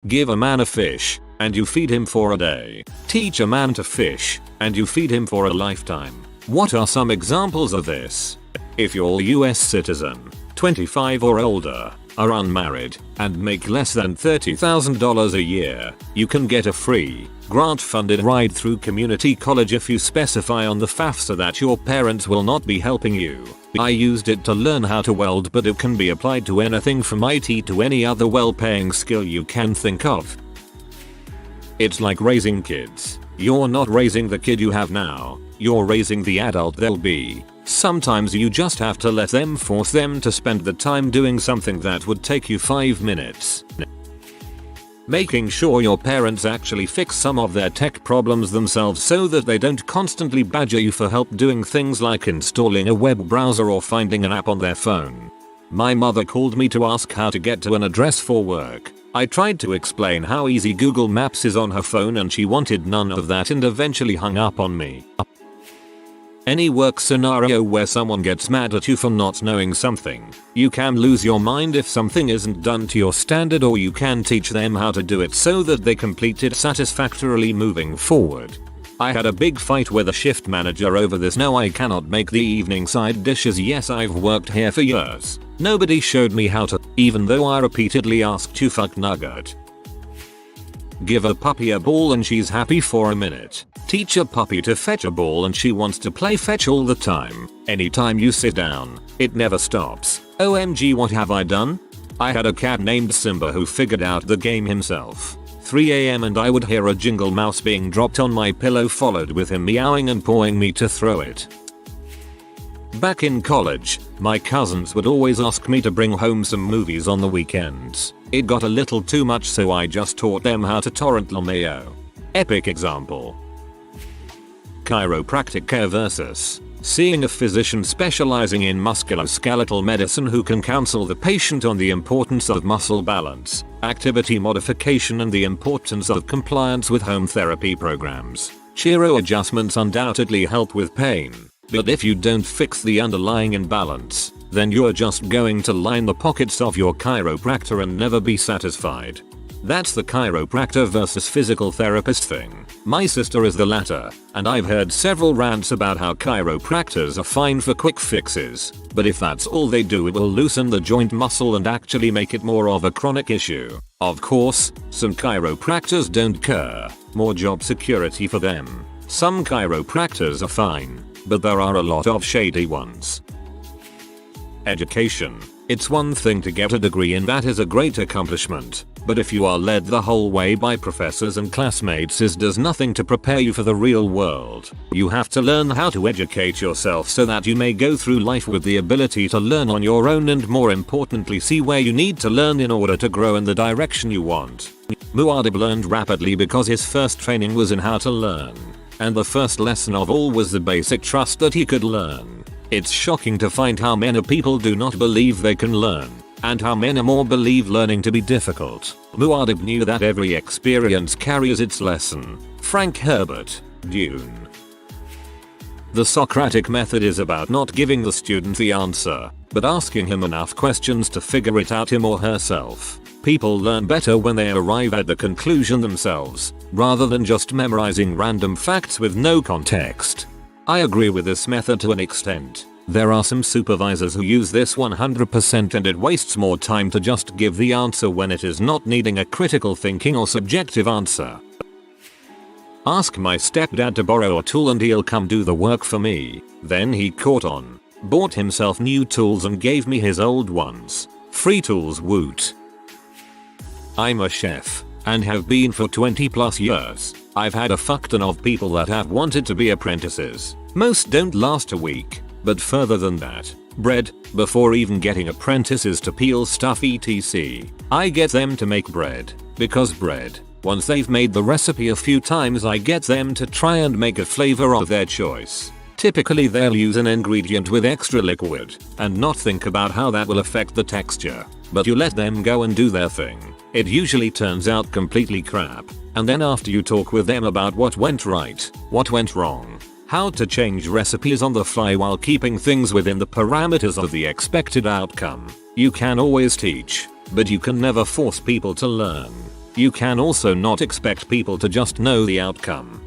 Give a man a fish, and you feed him for a day. Teach a man to fish, and you feed him for a lifetime. What are some examples of this? If you're a US citizen, 25 or older, are unmarried, and make less than $30,000 a year, you can get a free, grant-funded ride through community college if you specify on the FAFSA that your parents will not be helping you. I used it to learn how to weld, but it can be applied to anything from IT to any other well-paying skill you can think of. It's like raising kids. You're not raising the kid you have now, you're raising the adult they'll be. Sometimes you just have to force them to spend the time doing something that would take you 5 minutes. Making sure your parents actually fix some of their tech problems themselves so that they don't constantly badger you for help doing things like installing a web browser or finding an app on their phone. My mother called me to ask how to get to an address for work. I tried to explain how easy Google Maps is on her phone and she wanted none of that and eventually hung up on me. Any work scenario where someone gets mad at you for not knowing something, you can lose your mind if something isn't done to your standard, or you can teach them how to do it so that they complete it satisfactorily moving forward. I had a big fight with a shift manager over this. No, I cannot make the evening side dishes. Yes, I've worked here for years. Nobody showed me how to, even though I repeatedly asked to. Fuck nugget. Give a puppy a ball and she's happy for a minute. Teach a puppy to fetch a ball and she wants to play fetch all the time. Anytime you sit down, it never stops. OMG, what have I done? I had a cat named Simba who figured out the game himself. 3 AM and I would hear a jingle mouse being dropped on my pillow, followed with him meowing and pawing me to throw it. Back in college, my cousins would always ask me to bring home some movies on the weekends. It got a little too much, so I just taught them how to torrent LMAO. Epic example. Chiropractic care versus seeing a physician specializing in musculoskeletal medicine who can counsel the patient on the importance of muscle balance, activity modification, and the importance of compliance with home therapy programs. Chiro adjustments undoubtedly help with pain, but if you don't fix the underlying imbalance, then you're just going to line the pockets of your chiropractor and never be satisfied. That's the chiropractor versus physical therapist thing. My sister is the latter, and I've heard several rants about how chiropractors are fine for quick fixes, but if that's all they do, it will loosen the joint muscle and actually make it more of a chronic issue. Of course, some chiropractors don't care. More job security for them. Some chiropractors are fine, but there are a lot of shady ones. Education. It's one thing to get a degree, and that is a great accomplishment. But if you are led the whole way by professors and classmates, it does nothing to prepare you for the real world. You have to learn how to educate yourself so that you may go through life with the ability to learn on your own, and more importantly, see where you need to learn in order to grow in the direction you want. Muad'Dib learned rapidly because his first training was in how to learn. And the first lesson of all was the basic trust that he could learn. It's shocking to find how many people do not believe they can learn, and how many more believe learning to be difficult. Muad'Dib knew that every experience carries its lesson. Frank Herbert, Dune. The Socratic method is about not giving the student the answer, but asking him enough questions to figure it out him or herself. People learn better when they arrive at the conclusion themselves, rather than just memorizing random facts with no context. I agree with this method to an extent. There are some supervisors who use this 100%, and it wastes more time to just give the answer when it is not needing a critical thinking or subjective answer. Ask my stepdad to borrow a tool and he'll come do the work for me. Then he caught on, bought himself new tools and gave me his old ones. Free tools, woot. I'm a chef, and have been for 20+ years. I've had a fuck ton of people that have wanted to be apprentices. Most don't last a week, but further than that, bread, before even getting apprentices to peel stuff etc. I get them to make bread, because bread, once they've made the recipe a few times, I get them to try and make a flavor of their choice. Typically they'll use an ingredient with extra liquid, and not think about how that will affect the texture, but you let them go and do their thing. It usually turns out completely crap, and then after you talk with them about what went right, what went wrong, how to change recipes on the fly while keeping things within the parameters of the expected outcome, you can always teach, but you can never force people to learn. you can also not expect people to just know the outcome.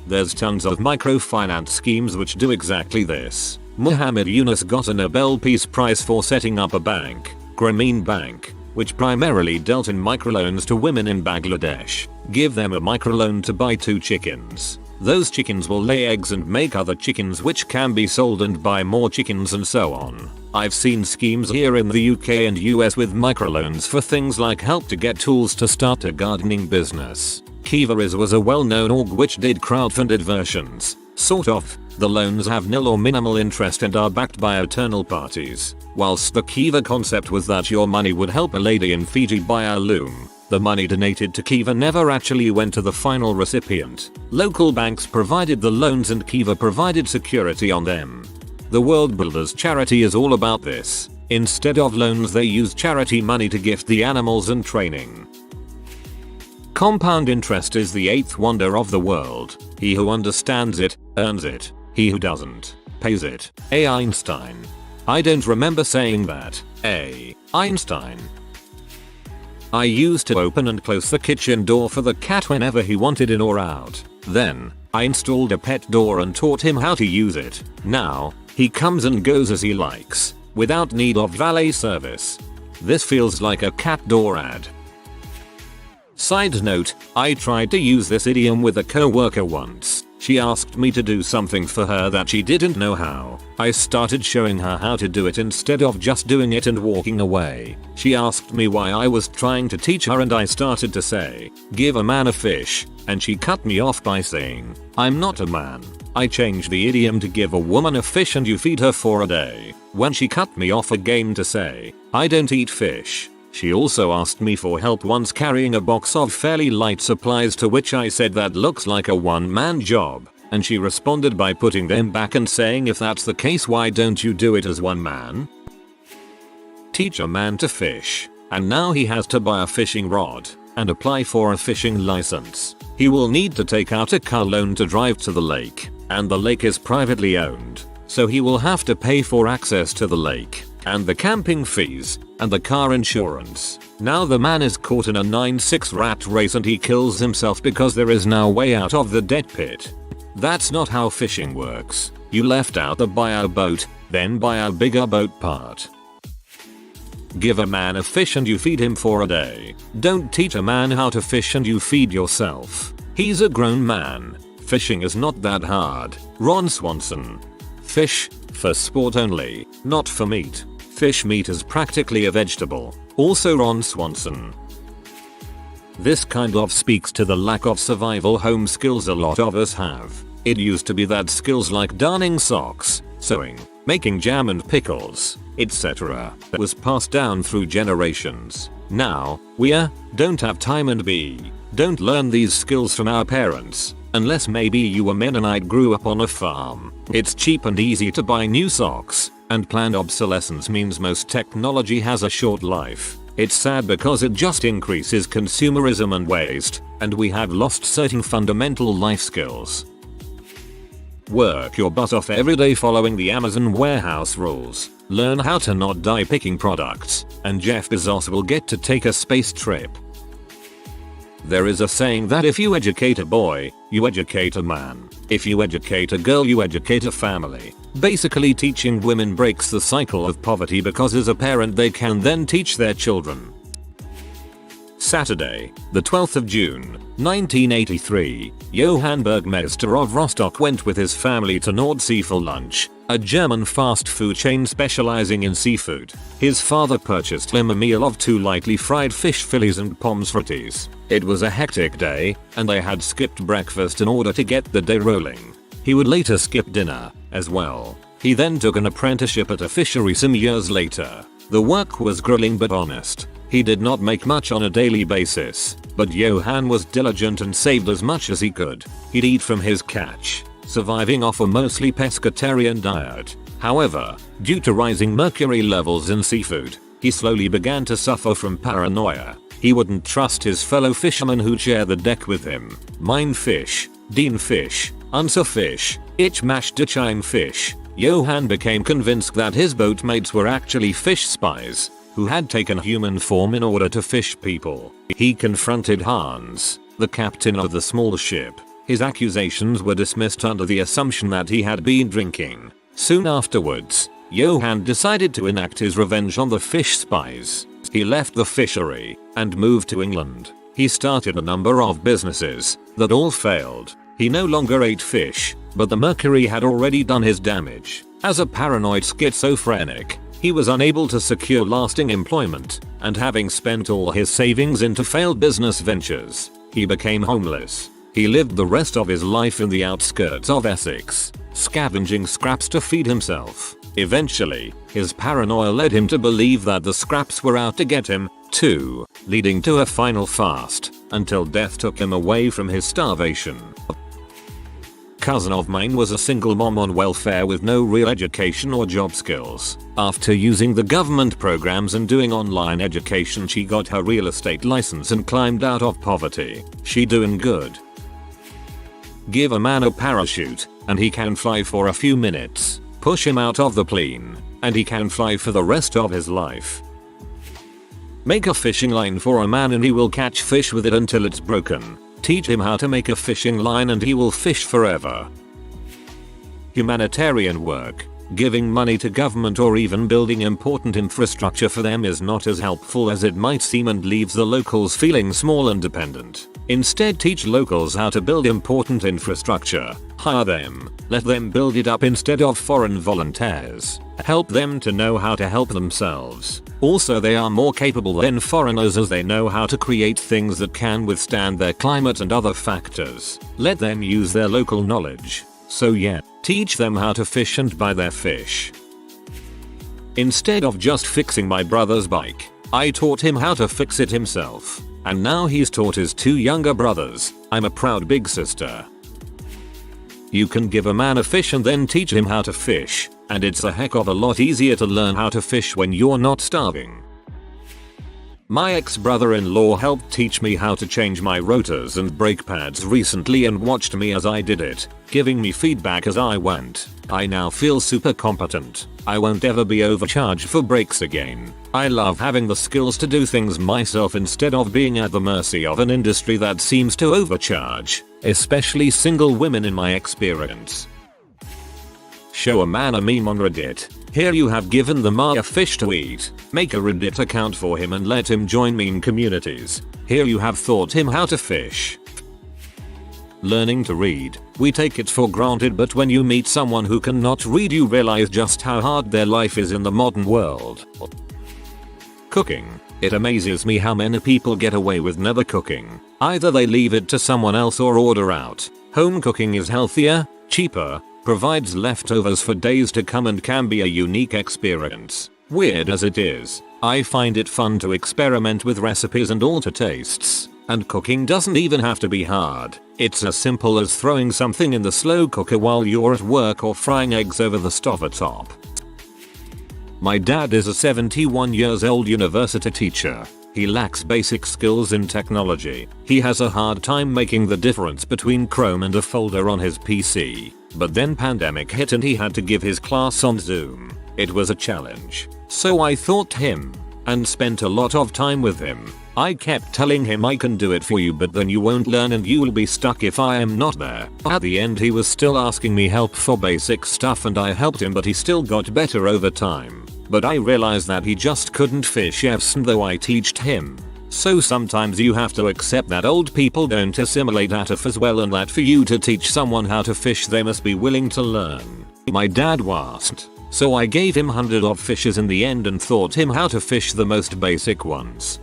There's tons of microfinance schemes which do exactly this. Muhammad Yunus got a Nobel Peace Prize for setting up a bank, Grameen Bank, which primarily dealt in microloans to women in Bangladesh. Give them a microloan to buy 2 chickens. Those chickens will lay eggs and make other chickens which can be sold and buy more chickens and so on. I've seen schemes here in the UK and US with microloans for things like help to get tools to start a gardening business. Kiva was a well-known org which did crowdfunded versions. Sort of. The loans have nil or minimal interest and are backed by eternal parties. Whilst the Kiva concept was that your money would help a lady in Fiji buy a loom, the money donated to Kiva never actually went to the final recipient. Local banks provided the loans and Kiva provided security on them. The World Builders charity is all about this. Instead of loans they use charity money to gift the animals and training. Compound interest is the 8th wonder of the world. He who understands it, earns it. He who doesn't, pays it. A. Einstein. I don't remember saying that. A. Einstein. I used to open and close the kitchen door for the cat whenever he wanted in or out. Then, I installed a pet door and taught him how to use it. Now, he comes and goes as he likes, without need of valet service. This feels like a cat door ad. Side note, I tried to use this idiom with a coworker once. She asked me to do something for her that she didn't know how. I started showing her how to do it instead of just doing it and walking away. She asked me why I was trying to teach her and I started to say, "Give a man a fish," and she cut me off by saying, "I'm not a man." I changed the idiom to give a woman a fish and you feed her for a day. When she cut me off again to say, "I don't eat fish." She also asked me for help once carrying a box of fairly light supplies, to which I said that looks like a one-man job, and she responded by putting them back and saying, if that's the case why don't you do it as one man? Teach a man to fish, and now he has to buy a fishing rod and apply for a fishing license. He will need to take out a car loan to drive to the lake, and the lake is privately owned, so he will have to pay for access to the lake, and the camping fees, and the car insurance. Now the man is caught in a 9-6 rat race and he kills himself because there is no way out of the debt pit. That's not how fishing works. You left out the buy a boat, then buy a bigger boat part. Give a man a fish and you feed him for a day. Don't teach a man how to fish and you feed yourself. He's a grown man. Fishing is not that hard. Ron Swanson. Fish, for sport only, not for meat. Fish meat is practically a vegetable. Also Ron Swanson. This kind of speaks to the lack of survival home skills a lot of us have. It used to be that skills like darning socks, sewing, making jam and pickles, etc. was passed down through generations. Now, we don't have time and don't learn these skills from our parents. Unless maybe you were Mennonite, grew up on a farm. It's cheap and easy to buy new socks, and planned obsolescence means most technology has a short life. It's sad because it just increases consumerism and waste, and we have lost certain fundamental life skills. Work your butt off every day following the Amazon warehouse rules. Learn how to not die picking products, and Jeff Bezos will get to take a space trip. There is a saying that if you educate a boy, you educate a man. If you educate a girl, you educate a family. Basically, teaching women breaks the cycle of poverty because as a parent they can then teach their children. Saturday, the 12th of June, 1983, Johann Bergmeister of Rostock went with his family to Nordsee for lunch, a German fast food chain specializing in seafood. His father purchased him a meal of 2 lightly fried fish fillets and pommes frites. It was a hectic day, and they had skipped breakfast in order to get the day rolling. He would later skip dinner, as well. He then took an apprenticeship at a fishery some years later. The work was grueling but honest. He did not make much on a daily basis, but Johann was diligent and saved as much as he could. He'd eat from his catch, surviving off a mostly pescatarian diet. However, due to rising mercury levels in seafood, he slowly began to suffer from paranoia. He wouldn't trust his fellow fishermen who'd share the deck with him. Mein fish, den fish, unser fish, ich möchte ein fish. Johann became convinced that his boatmates were actually fish spies. who had taken human form in order to fish people. He confronted Hans, the captain of the small ship. His accusations were dismissed under the assumption that he had been drinking. Soon afterwards, Johann decided to enact his revenge on the fish spies. He left the fishery and moved to England. He started a number of businesses that all failed. He no longer ate fish, but the mercury had already done his damage. As a paranoid schizophrenic, he was unable to secure lasting employment, and having spent all his savings into failed business ventures, he became homeless. He lived the rest of his life in the outskirts of Essex, scavenging scraps to feed himself. Eventually, his paranoia led him to believe that the scraps were out to get him, too, leading to a final fast, until death took him away from his starvation. Cousin of mine was a single mom on welfare with no real education or job skills. After using the government programs and doing online education, she got her real estate license and climbed out of poverty. She doing good. Give a man a parachute, and he can fly for a few minutes. Push him out of the plane, and he can fly for the rest of his life. Make a fishing line for a man and he will catch fish with it until it's broken. Teach him how to make a fishing line and he will fish forever. Humanitarian work, giving money to government or even building important infrastructure for them is not as helpful as it might seem and leaves the locals feeling small and dependent. Instead, teach locals how to build important infrastructure. Hire them, let them build it up instead of foreign volunteers. Help them to know how to help themselves. Also, they are more capable than foreigners as they know how to create things that can withstand their climate and other factors. Let them use their local knowledge. So yeah, teach them how to fish and buy their fish. Instead of just fixing my brother's bike, I taught him how to fix it himself. And now he's taught his 2 younger brothers. I'm a proud big sister. You can give a man a fish and then teach him how to fish, and it's a heck of a lot easier to learn how to fish when you're not starving. My ex-brother-in-law helped teach me how to change my rotors and brake pads recently and watched me as I did it, giving me feedback as I went. I now feel super competent. I won't ever be overcharged for brakes again. I love having the skills to do things myself instead of being at the mercy of an industry that seems to overcharge, especially single women in my experience. Show a man a meme on Reddit. Here you have given the man a fish to eat. Make a Reddit account for him and let him join meme communities. Here you have taught him how to fish. Learning to read. We take it for granted, but when you meet someone who cannot read, you realize just how hard their life is in the modern world. Cooking. It amazes me how many people get away with never cooking. Either they leave it to someone else or order out. Home cooking is healthier, cheaper, provides leftovers for days to come and can be a unique experience. Weird as it is, I find it fun to experiment with recipes and alter tastes. And cooking doesn't even have to be hard. It's as simple as throwing something in the slow cooker while you're at work or frying eggs over the stove top. My dad is a 71 years old university teacher. He lacks basic skills in technology. He has a hard time making the difference between Chrome and a folder on his PC. But then pandemic hit and he had to give his class on Zoom. It was a challenge. So I taught him and spent a lot of time with him. I kept telling him I can do it for you, but then you won't learn and you will be stuck if I am not there. At the end he was still asking me help for basic stuff and I helped him, but he still got better over time. But I realized that he just couldn't fish even though I taught him. So sometimes you have to accept that old people don't assimilate at as well, and that for you to teach someone how to fish they must be willing to learn. My dad wasn't. So I gave him hundreds of fishes in the end and taught him how to fish the most basic ones.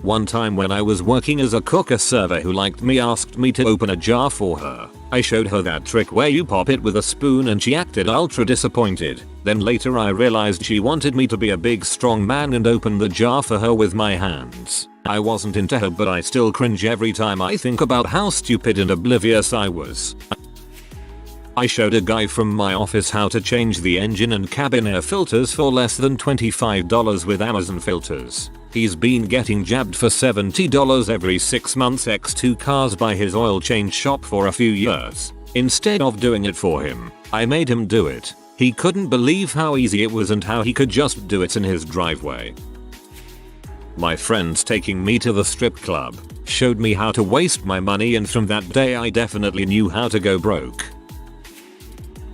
One time when I was working as a cook, a server who liked me asked me to open a jar for her. I showed her that trick where you pop it with a spoon and she acted ultra disappointed. Then later I realized she wanted me to be a big strong man and open the jar for her with my hands. I wasn't into her, but I still cringe every time I think about how stupid and oblivious I was. I showed a guy from my office how to change the engine and cabin air filters for less than $25 with Amazon filters. He's been getting jabbed for $70 every 6 months x2 cars by his oil change shop for a few years. Instead of doing it for him, I made him do it. He couldn't believe how easy it was and how he could just do it in his driveway. My friends taking me to the strip club showed me how to waste my money, and from that day I definitely knew how to go broke.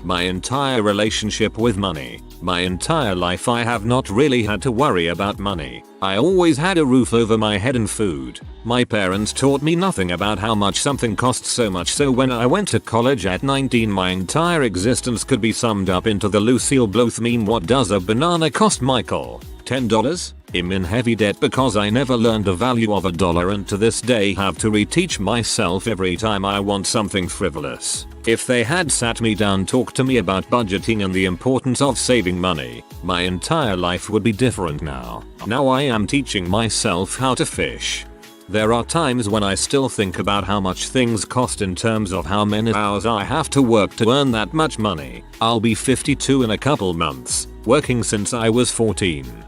My entire relationship with money, my entire life, I have not really had to worry about money. I always had a roof over my head and food. My parents taught me nothing about how much something costs, so much so when I went to college at 19 my entire existence could be summed up into the Lucille Bloth meme, what does a banana cost, Michael? $10? I'm in heavy debt because I never learned the value of $1 and to this day have to reteach myself every time I want something frivolous. If they had sat me down, talked to me about budgeting and the importance of saving money, my entire life would be different now. Now I am teaching myself how to fish. There are times when I still think about how much things cost in terms of how many hours I have to work to earn that much money. I'll be 52 in a couple months, working since I was 14.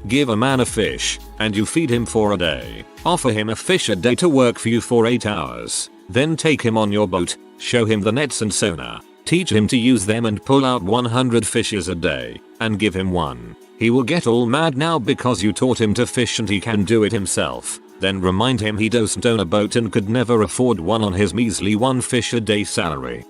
Give a man a fish, and you feed him for a day. Offer him a fish a day to work for you for 8 hours. Then take him on your boat, show him the nets and sonar, teach him to use them and pull out 100 fishes a day, and give him one. He will get all mad now because you taught him to fish and he can do it himself. Then remind him he doesn't own a boat and could never afford one on his measly 1 fish a day salary.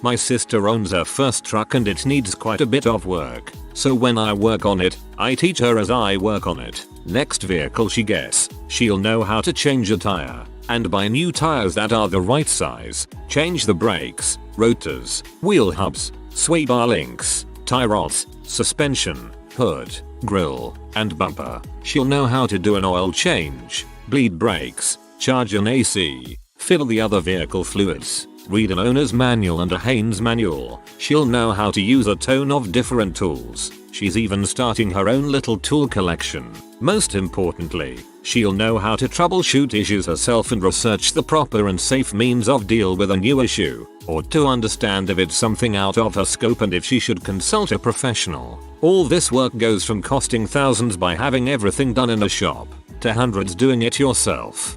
My sister owns her first truck and it needs quite a bit of work. So when I work on it, I teach her as I work on it. Next vehicle she gets, she'll know how to change a tire and buy new tires that are the right size, change the brakes, rotors, wheel hubs, sway bar links, tie rods, suspension, hood, grille, and bumper. She'll know how to do an oil change, bleed brakes, charge an AC, fill the other vehicle fluids, read an owner's manual and a Haynes manual. She'll know how to use a ton of different tools. She's even starting her own little tool collection. Most importantly, she'll know how to troubleshoot issues herself and research the proper and safe means of deal with a new issue, or to understand if it's something out of her scope and if she should consult a professional. All this work goes from costing thousands by having everything done in a shop, to hundreds doing it yourself.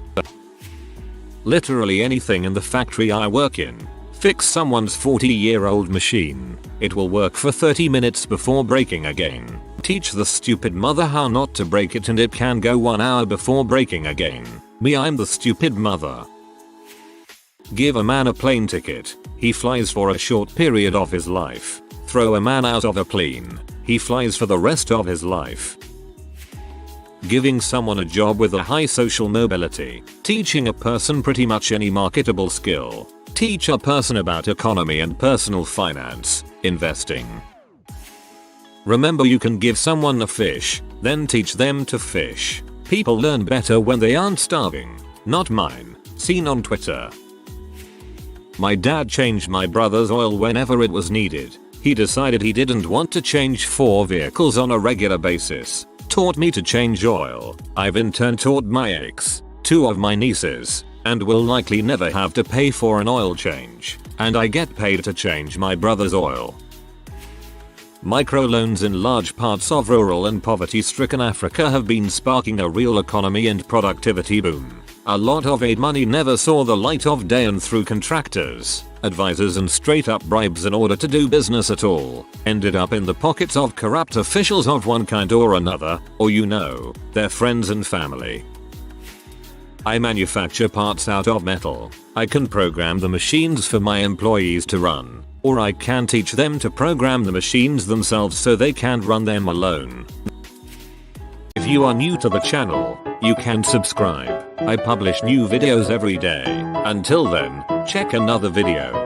Literally anything in the factory I work in. Fix someone's 40-year-old machine. It will work for 30 minutes before breaking again. Teach the stupid mother how not to break it and it can go 1 hour before breaking again. Me, I'm the stupid mother. Give a man a plane ticket. He flies for a short period of his life. Throw a man out of a plane. He flies for the rest of his life. Giving someone a job with a high social mobility. Teaching a person pretty much any marketable skill. Teach a person about economy and personal finance, investing. Remember, you can give someone a fish, then teach them to fish. People learn better when they aren't starving. Not mine. Seen on Twitter. My dad changed my brother's oil whenever it was needed. He decided he didn't want to change 4 vehicles on a regular basis. Taught me to change oil. I've in turn taught my ex, 2 of my nieces, and will likely never have to pay for an oil change. And I get paid to change my brother's oil. Microloans in large parts of rural and poverty-stricken Africa have been sparking a real economy and productivity boom. A lot of aid money never saw the light of day, and through contractors, advisors and straight-up bribes in order to do business at all, ended up in the pockets of corrupt officials of one kind or another, or their friends and family. I manufacture parts out of metal. I can program the machines for my employees to run, or I can teach them to program the machines themselves so they can run them alone. If you are new to the channel, you can subscribe. I publish new videos every day. Until then, check another video.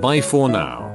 Bye for now.